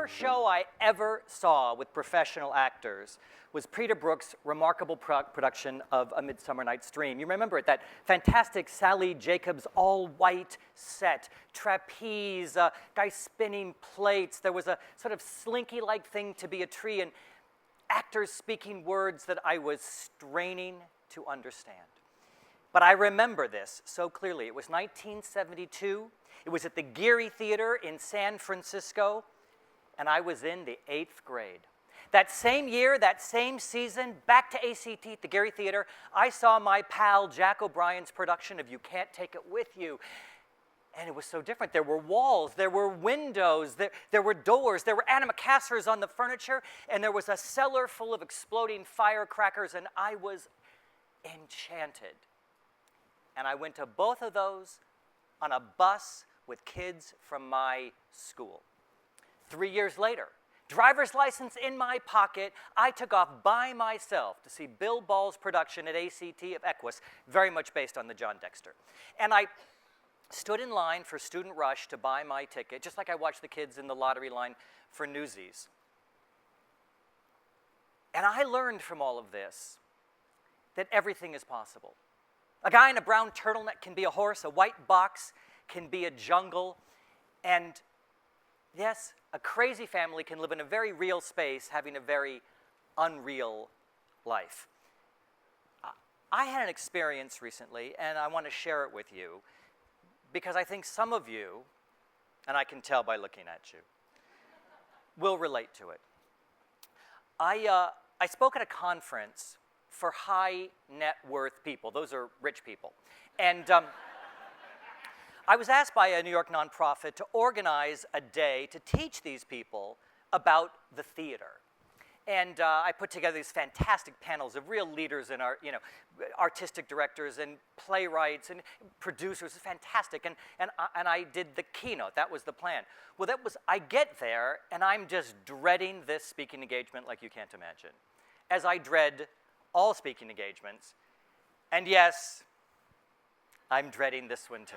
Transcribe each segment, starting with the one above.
first show I ever saw with professional actors was Peter Brook's remarkable production of A Midsummer Night's Dream. You remember it, that fantastic Sally Jacobs all-white set, trapeze, guys spinning plates. There was a sort of slinky-like thing to be a tree, and actors speaking words that I was straining to understand. But I remember this so clearly. It was 1972. It was at the Geary Theater in San Francisco, and I was in the 8th grade. That same year, that same season, back to ACT at the Geary Theater, I saw my pal Jack O'Brien's production of You Can't Take It With You. And it was so different. There were walls, there were windows, there were doors, there were antimacassars on the furniture, and there was a cellar full of exploding firecrackers, and I was enchanted. And I went to both of those on a bus with kids from my school. 3 years later, driver's license in my pocket, I took off by myself to see Bill Ball's production at ACT of Equus, very much based on the John Dexter. And I stood in line for Student Rush to buy my ticket, just like I watched the kids in the lottery line for Newsies. And I learned from all of this that everything is possible. A guy in a brown turtleneck can be a horse, a white box can be a jungle, and yes, a crazy family can live in a very real space having a very unreal life. I had an experience recently, and I want to share it with you, because I think some of you, and I can tell by looking at you, will relate to it. I spoke at a conference for high net worth people. Those are rich people. And I was asked by a New York nonprofit to organize a day to teach these people about the theater. And I put together these fantastic panels of real leaders in our, artistic directors and playwrights and producers. It was fantastic. And I did the keynote. That was the plan. Well, I get there, and I'm just dreading this speaking engagement like you can't imagine, as I dread all speaking engagements. And yes, I'm dreading this one too.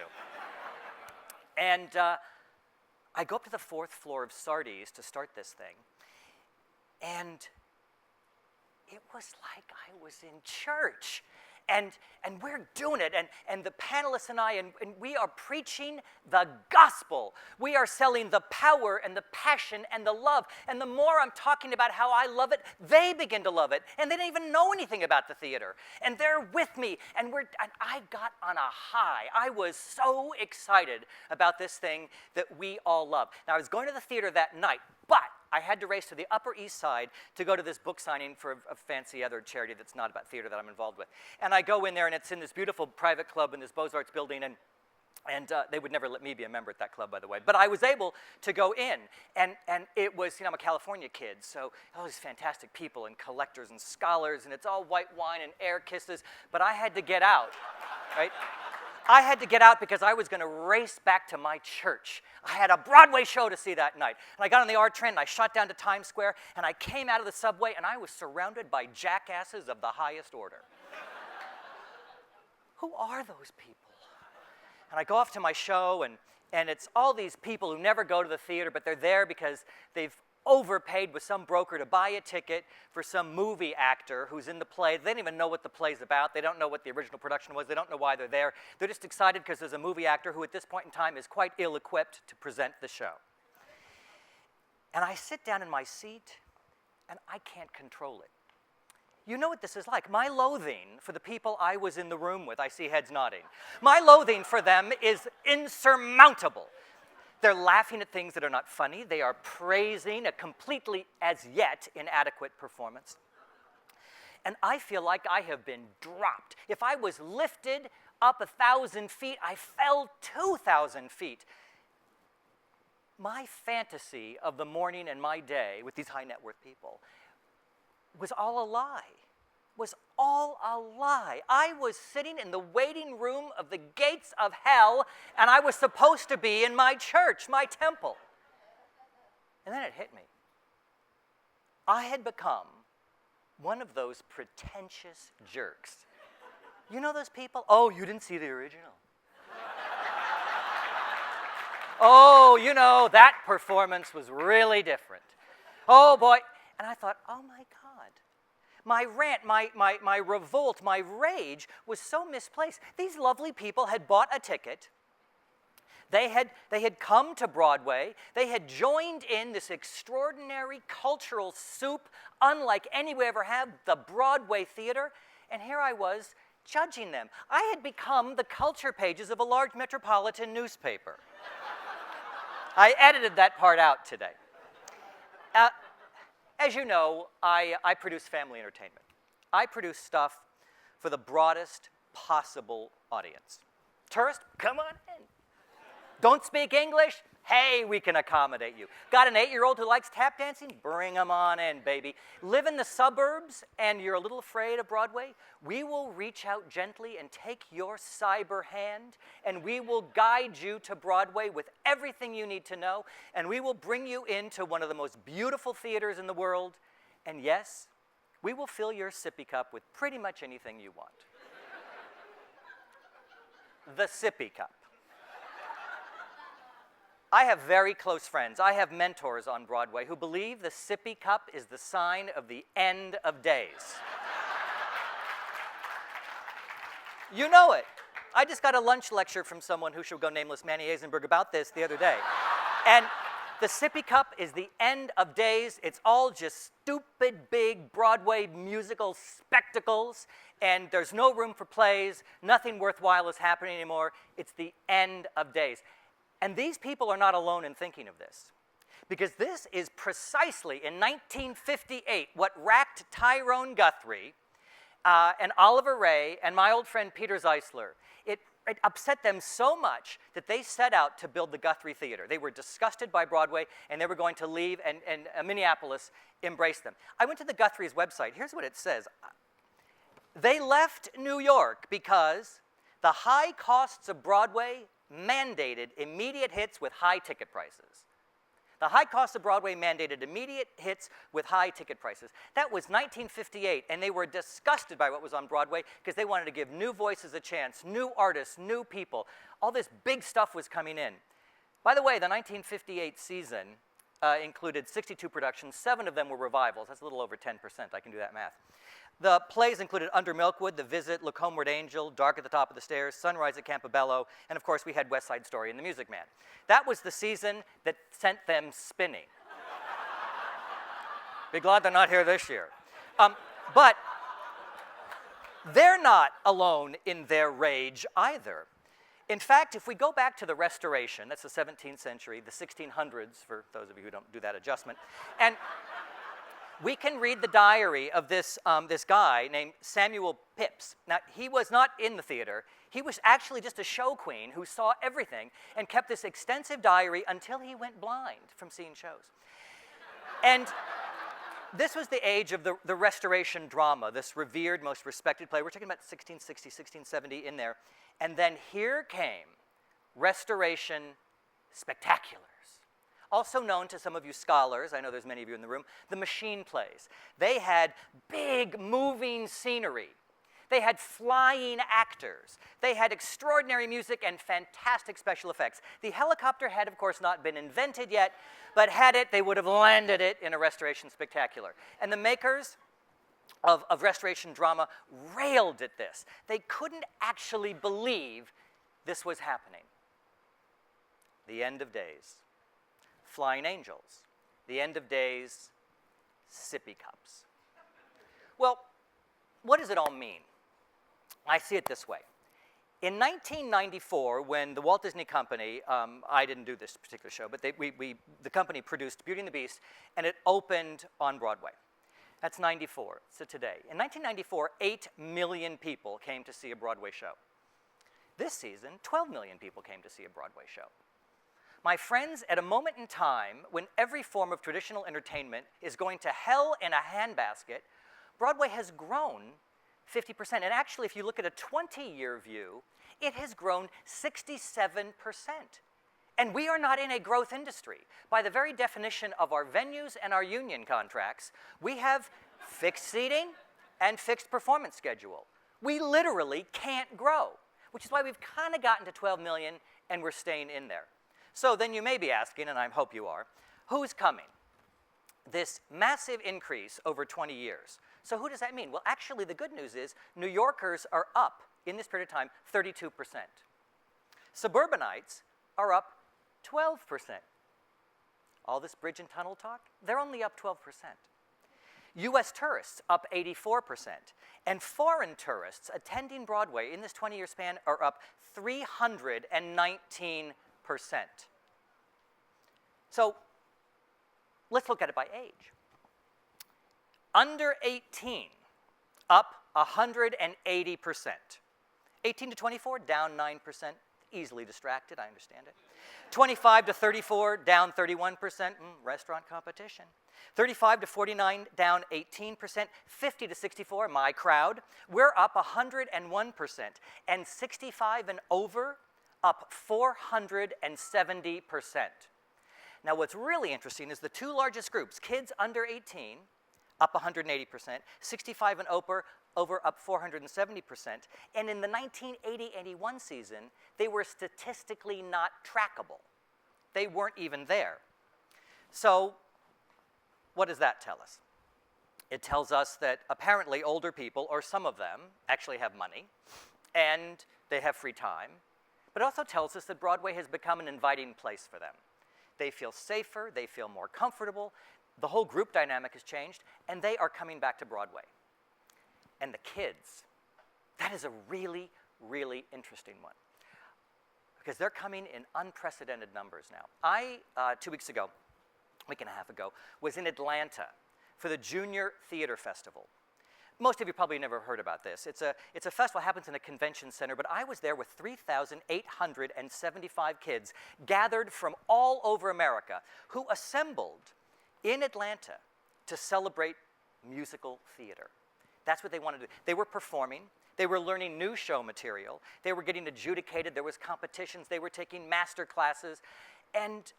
And I go up to the 4th floor of Sardi's to start this thing. And it was like I was in church. And we're doing it, and the panelists and I, and we are preaching the gospel. We are selling the power and the passion and the love. And the more I'm talking about how I love it, they begin to love it. And they didn't even know anything about the theater. And they're with me, and I got on a high. I was so excited about this thing that we all love. Now, I was going to the theater that night, but I had to race to the Upper East Side to go to this book signing for a fancy other charity that's not about theater that I'm involved with. And I go in there, and it's in this beautiful private club in this Beaux-Arts building, and they would never let me be a member at that club, by the way. But I was able to go in, and it was, I'm a California kid, so all these fantastic people and collectors and scholars, and it's all white wine and air kisses, but I had to get out, right? I had to get out because I was going to race back to my church. I had a Broadway show to see that night. And I got on the R train, and I shot down to Times Square, and I came out of the subway, and I was surrounded by jackasses of the highest order. Who are those people? And I go off to my show, and it's all these people who never go to the theater, but they're there because they've overpaid with some broker to buy a ticket for some movie actor who's in the play. They don't even know what the play's about. They don't know what the original production was. They don't know why they're there. They're just excited because there's a movie actor who at this point in time is quite ill-equipped to present the show. And I sit down in my seat, and I can't control it. You know what this is like. My loathing for the people I was in the room with, I see heads nodding. My loathing for them is insurmountable. They're laughing at things that are not funny. They are praising a completely, as yet, inadequate performance. And I feel like I have been dropped. If I was lifted up 1,000 feet, I fell 2,000 feet. My fantasy of the morning and my day with these high net worth people was all a lie. Was all a lie. I was sitting in the waiting room of the gates of hell, and I was supposed to be in my church, my temple. And then it hit me. I had become one of those pretentious jerks. You know those people? Oh, you didn't see the original. Oh, you know, that performance was really different. Oh, boy. And I thought, oh, my God. My rant, my revolt, my rage was so misplaced. These lovely people had bought a ticket. They had come to Broadway. They had joined in this extraordinary cultural soup, unlike any we ever had, the Broadway theater. And here I was, judging them. I had become the culture pages of a large metropolitan newspaper. I edited that part out today. As you know, I produce family entertainment. I produce stuff for the broadest possible audience. Tourist, come on in. Don't speak English? Hey, we can accommodate you. Got an 8-year-old who likes tap dancing? Bring them on in, baby. Live in the suburbs and you're a little afraid of Broadway? We will reach out gently and take your cyber hand, and we will guide you to Broadway with everything you need to know, and we will bring you into one of the most beautiful theaters in the world, and yes, we will fill your sippy cup with pretty much anything you want. The sippy cup. I have very close friends. I have mentors on Broadway who believe the sippy cup is the sign of the end of days. You know it. I just got a lunch lecture from someone who shall go nameless, Manny Eisenberg, about this the other day. And the sippy cup is the end of days. It's all just stupid, big Broadway musical spectacles, and there's no room for plays. Nothing worthwhile is happening anymore. It's the end of days. And these people are not alone in thinking of this, because this is precisely in 1958 what racked Tyrone Guthrie and Oliver Ray and my old friend Peter Zeisler. It upset them so much that they set out to build the Guthrie Theater. They were disgusted by Broadway, and they were going to leave, and Minneapolis embraced them. I went to the Guthrie's website. Here's what it says. They left New York because the high costs of Broadway mandated immediate hits with high ticket prices. The high cost of Broadway mandated immediate hits with high ticket prices. That was 1958, and they were disgusted by what was on Broadway because they wanted to give new voices a chance, new artists, new people. All this big stuff was coming in. By the way, the 1958 season included 62 productions. 7 of them were revivals. That's a little over 10%. I can do that math. The plays included Under Milkwood, The Visit, Look Homeward Angel, Dark at the Top of the Stairs, Sunrise at Campobello, and of course we had West Side Story and The Music Man. That was the season that sent them spinning. Be glad they're not here this year. But they're not alone in their rage either. In fact, if we go back to the Restoration, that's the 17th century, the 1600s, for those of you who don't do that adjustment, and we can read the diary of this guy named Samuel Pepys. Now, he was not in the theater. He was actually just a show queen who saw everything and kept this extensive diary until he went blind from seeing shows. And this was the age of the Restoration drama, this revered, most respected play. We're talking about 1660, 1670 in there. And then here came Restoration spectaculars. Also known to some of you scholars, I know there's many of you in the room, the machine plays. They had big moving scenery. They had flying actors. They had extraordinary music and fantastic special effects. The helicopter had, of course, not been invented yet, but had it, they would have landed it in a Restoration spectacular. And the makers of Restoration drama railed at this. They couldn't actually believe this was happening. The end of days. Flying angels. The end of days. Sippy cups. Well, what does it all mean? I see it this way. In 1994, when the Walt Disney Company, I didn't do this particular show, but the company produced Beauty and the Beast, and it opened on Broadway. That's 94, so today. In 1994, 8 million people came to see a Broadway show. This season, 12 million people came to see a Broadway show. My friends, at a moment in time when every form of traditional entertainment is going to hell in a handbasket, Broadway has grown 50%. And actually, if you look at a 20-year view, it has grown 67%. And we are not in a growth industry. By the very definition of our venues and our union contracts, we have fixed seating and fixed performance schedule. We literally can't grow, which is why we've kind of gotten to 12 million and we're staying in there. So then you may be asking, and I hope you are, who's coming? This massive increase over 20 years. So who does that mean? Well, actually, the good news is New Yorkers are up, in this period of time, 32%. Suburbanites are up 12%. All this bridge and tunnel talk, they're only up 12%. US tourists up 84%. And foreign tourists attending Broadway in this 20-year span are up 319%. So let's look at it by age. Under 18, up 180%. 18 to 24, down 9%. Easily distracted, I understand it. 25 to 34, down 31%. Restaurant competition. 35 to 49, down 18%. 50 to 64, my crowd. We're up 101%. And 65 and over, up 470%. Now, what's really interesting is the two largest groups, kids under 18, up 180%, 65 and over up 470%, and in the 1980-81 season, they were statistically not trackable. They weren't even there. So what does that tell us? It tells us that apparently older people, or some of them, actually have money, and they have free time, but it also tells us that Broadway has become an inviting place for them. They feel safer, they feel more comfortable, the whole group dynamic has changed, and they are coming back to Broadway. And the kids, that is a really, really interesting one, because they're coming in unprecedented numbers now. I, 2 weeks ago, week and a half ago, was in Atlanta for the Junior Theater Festival. Most of you probably never heard about this. It's a festival that happens in a convention center, but I was there with 3,875 kids gathered from all over America who assembled in Atlanta to celebrate musical theater. That's what they wanted to do. They were performing. They were learning new show material. They were getting adjudicated. There was competitions. They were taking master classes. And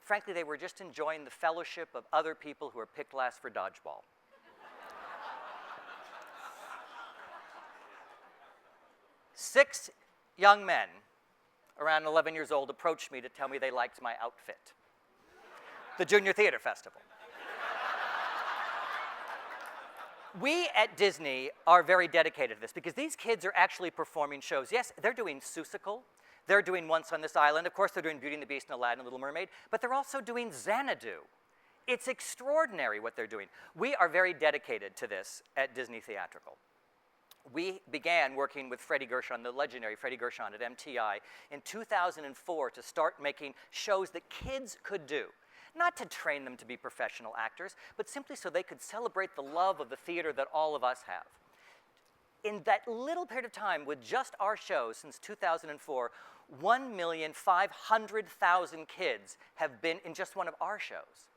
frankly, they were just enjoying the fellowship of other people who were picked last for dodgeball. 6 young men, around 11 years old, approached me to tell me they liked my outfit. The Junior Theater Festival. We at Disney are very dedicated to this because these kids are actually performing shows. Yes, they're doing Seussical. They're doing Once on This Island. Of course, they're doing Beauty and the Beast and Aladdin and Little Mermaid. But they're also doing Xanadu. It's extraordinary what they're doing. We are very dedicated to this at Disney Theatrical. We began working with Freddie Gershon, the legendary Freddie Gershon at MTI, in 2004 to start making shows that kids could do. Not to train them to be professional actors, but simply so they could celebrate the love of the theater that all of us have. In that little period of time, with just our shows since 2004, 1,500,000 kids have been in just one of our shows.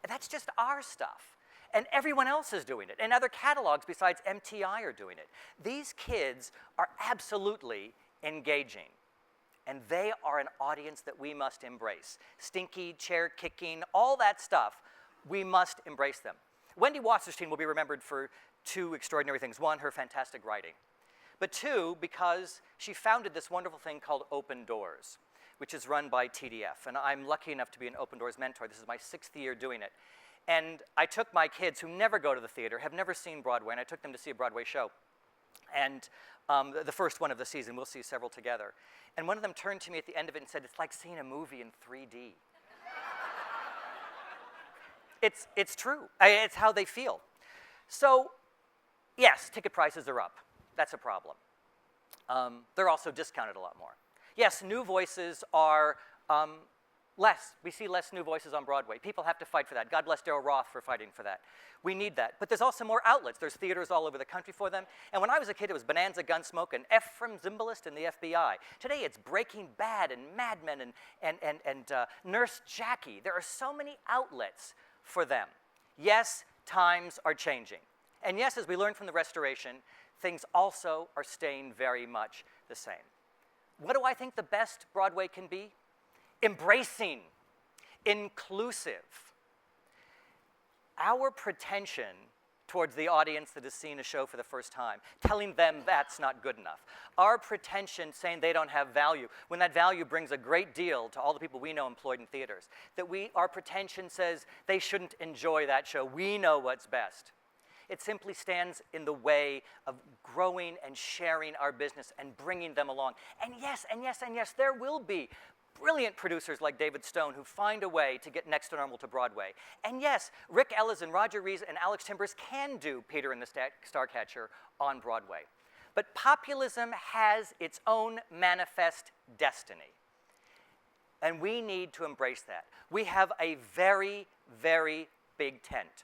And that's just our stuff. And everyone else is doing it. And other catalogs besides MTI are doing it. These kids are absolutely engaging. And they are an audience that we must embrace. Stinky, chair kicking, all that stuff, we must embrace them. Wendy Wasserstein will be remembered for 2 extraordinary things. 1, her fantastic writing. But 2, because she founded this wonderful thing called Open Doors, which is run by TDF. And I'm lucky enough to be an Open Doors mentor. This is my 6th year doing it. And I took my kids who never go to the theater, have never seen Broadway, and I took them to see a Broadway show. And the first one of the season, we'll see several together. And one of them turned to me at the end of it and said, "It's like seeing a movie in 3D. It's true. It's how they feel. So, yes, ticket prices are up. That's a problem. They're also discounted a lot more. Yes, new voices are less. We see less new voices on Broadway. People have to fight for that. God bless Daryl Roth for fighting for that. We need that. But there's also more outlets. There's theaters all over the country for them. And when I was a kid, it was Bonanza, Gunsmoke, and Ephraim Zimbalist and the FBI. Today, it's Breaking Bad and Mad Men and Nurse Jackie. There are so many outlets for them. Yes, times are changing. And yes, as we learned from the restoration, things also are staying very much the same. What do I think the best Broadway can be? Embracing, inclusive. Our pretension towards the audience that has seen a show for the first time, telling them that's not good enough. Our pretension saying they don't have value, when that value brings a great deal to all the people we know employed in theaters, that our pretension says they shouldn't enjoy that show. We know what's best. It simply stands in the way of growing and sharing our business and bringing them along. And yes, and yes, and yes, there will be brilliant producers like David Stone who find a way to get Next to Normal to Broadway. And yes, Rick Ellis and Roger Rees and Alex Timbers can do Peter and the Starcatcher on Broadway. But populism has its own manifest destiny. And we need to embrace that. We have a very, very big tent.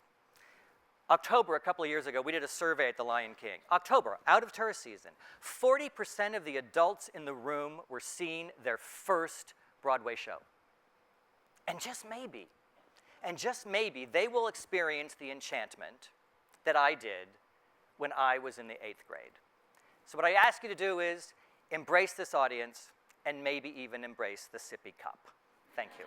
October, a couple of years ago, we did a survey at the Lion King. October, out of tourist season, 40% of the adults in the room were seeing their first Broadway show. And just maybe, they will experience the enchantment that I did when I was in the 8th grade. So what I ask you to do is embrace this audience and maybe even embrace the sippy cup. Thank you.